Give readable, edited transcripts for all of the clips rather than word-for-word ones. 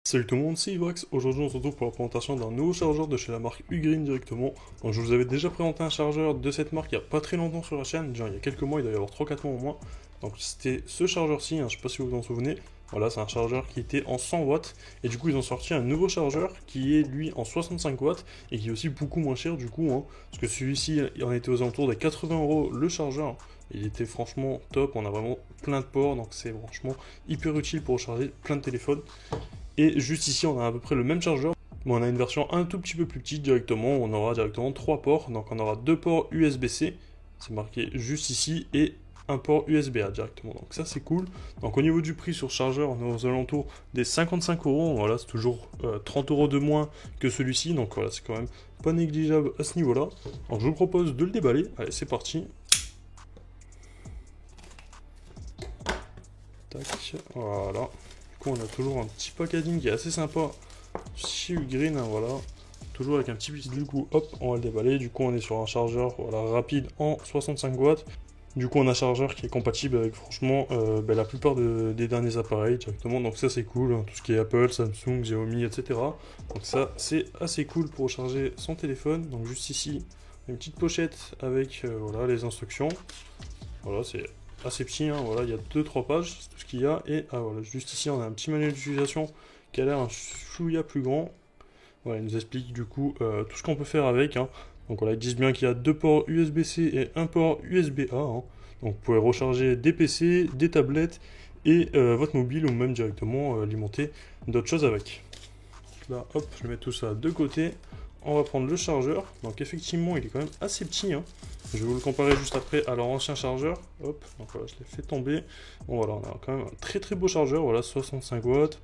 Salut tout le monde, c'est Ivax. Aujourd'hui on se retrouve pour la présentation d'un nouveau chargeur de chez la marque Ugreen directement. Donc je vous avais déjà présenté un chargeur de cette marque il n'y a pas très longtemps sur la chaîne, genre il y a quelques mois, il doit y avoir 3-4 mois au moins. Donc c'était ce chargeur-ci, je sais pas si vous vous en souvenez. Voilà, c'est un chargeur qui était en 100 watts et du coup ils ont sorti un nouveau chargeur qui est lui en 65 watts et qui est aussi beaucoup moins cher du coup, parce que celui-ci il en était aux alentours des 80€ le chargeur. Il était franchement top, on a vraiment plein de ports, donc c'est franchement hyper utile pour recharger plein de téléphones. Et juste ici, on a à peu près le même chargeur, mais on a une version un tout petit peu plus petite directement. On aura directement 3 ports, donc on aura 2 ports USB-C, c'est marqué juste ici, et un port USB-A directement. Donc ça c'est cool. Donc au niveau du prix sur chargeur, on est aux alentours des 55€. Voilà, c'est toujours 30€ de moins que celui-ci, donc voilà, c'est quand même pas négligeable à ce niveau-là. Donc je vous propose de le déballer. Allez, c'est parti. Tac, voilà. On a toujours un petit packaging qui est assez sympa chez Ugreen, voilà, toujours avec un petit du coup, hop, on va le déballer. Du coup on est sur un chargeur, voilà, rapide en 65 watts. Du coup on a un chargeur qui est compatible avec franchement la plupart des derniers appareils directement, donc ça c'est cool, tout ce qui est Apple, Samsung, Xiaomi, etc. Donc ça c'est assez cool pour recharger son téléphone. Donc juste ici une petite pochette avec voilà, les instructions, voilà, c'est assez petit, voilà, il y a 2-3 pages, c'est tout ce qu'il y a, et voilà, juste ici on a un petit manuel d'utilisation qui a l'air un chouïa plus grand. Voilà, il nous explique du coup tout ce qu'on peut faire avec, donc voilà, ils disent bien qu'il y a 2 ports USB-C et un port USB-A, donc vous pouvez recharger des PC, des tablettes et votre mobile, ou même directement alimenter d'autres choses avec. Là, hop, je vais mettre tout ça de côté. On va prendre le chargeur, donc effectivement il est quand même assez petit, je vais vous le comparer juste après à leur ancien chargeur. Hop, donc voilà, je l'ai fait tomber. Bon voilà, on a quand même un très très beau chargeur, voilà, 65 watts,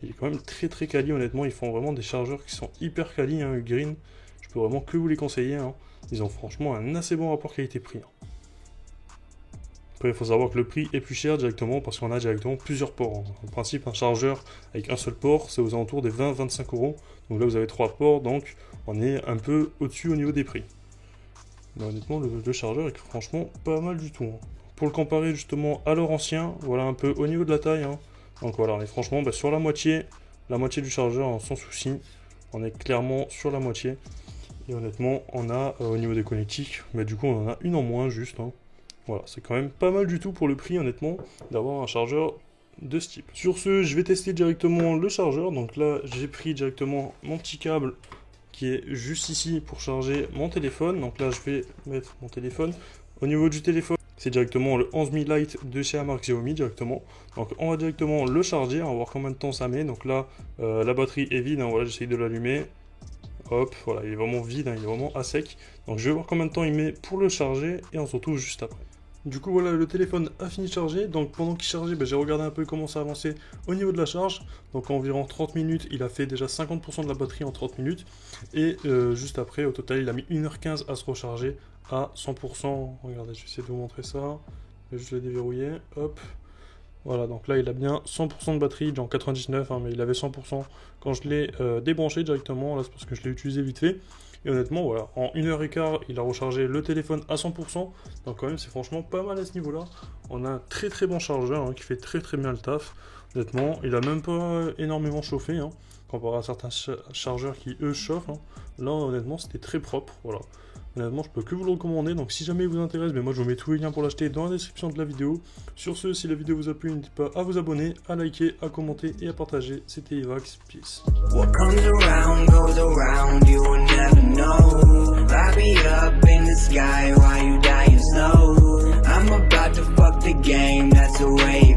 il est quand même très très quali, honnêtement, ils font vraiment des chargeurs qui sont hyper quali, Ugreen, je peux vraiment que vous les conseiller, ils ont franchement un assez bon rapport qualité-prix. Après, il faut savoir que le prix est plus cher directement parce qu'on a directement plusieurs ports. En principe, un chargeur avec un seul port, c'est aux alentours des 20-25€. Donc là, vous avez 3 ports, donc on est un peu au-dessus au niveau des prix. Mais honnêtement, le chargeur est franchement pas mal du tout. Pour le comparer justement à leur ancien, voilà un peu au niveau de la taille. Donc voilà, on est franchement sur la moitié du chargeur, sans souci. On est clairement sur la moitié. Et honnêtement, on a au niveau des connectiques, du coup, on en a une en moins juste. Voilà, c'est quand même pas mal du tout pour le prix, honnêtement, d'avoir un chargeur de ce type. Sur ce, je vais tester directement le chargeur. Donc là, j'ai pris directement mon petit câble qui est juste ici pour charger mon téléphone. Donc là, je vais mettre mon téléphone. Au niveau du téléphone, c'est directement le 11000 Lite de chez la marque Xiaomi directement. Donc on va directement le charger, on va voir combien de temps ça met. Donc là, la batterie est vide, voilà, j'essaye de l'allumer. Hop, voilà, il est vraiment vide, il est vraiment à sec. Donc je vais voir combien de temps il met pour le charger et on se retrouve juste après. Du coup voilà, le téléphone a fini de charger, donc pendant qu'il chargeait, j'ai regardé un peu comment ça avançait au niveau de la charge. Donc en environ 30 minutes, il a fait déjà 50% de la batterie en 30 minutes. Et juste après, au total, il a mis 1h15 à se recharger à 100%. Regardez, je vais essayer de vous montrer ça. Je vais juste le déverrouiller, hop. Voilà, donc là il a bien 100% de batterie, genre 99, mais il avait 100% quand je l'ai débranché directement, là c'est parce que je l'ai utilisé vite fait. Et honnêtement, voilà, en 1h15, il a rechargé le téléphone à 100%, donc quand même c'est franchement pas mal à ce niveau-là. On a un très très bon chargeur qui fait très très bien le taf, honnêtement, il a même pas énormément chauffé, comparé à certains chargeurs qui eux chauffent. Là honnêtement c'était très propre, voilà. Honnêtement, je peux que vous le recommander, donc si jamais il vous intéresse, moi je vous mets tous les liens pour l'acheter dans la description de la vidéo. Sur ce, si la vidéo vous a plu, n'hésitez pas à vous abonner, à liker, à commenter et à partager. C'était Ivax, peace. What comes around goes around, you will never know. Light me up in the sky while you dying slow. I'm about to fuck the game, that's the way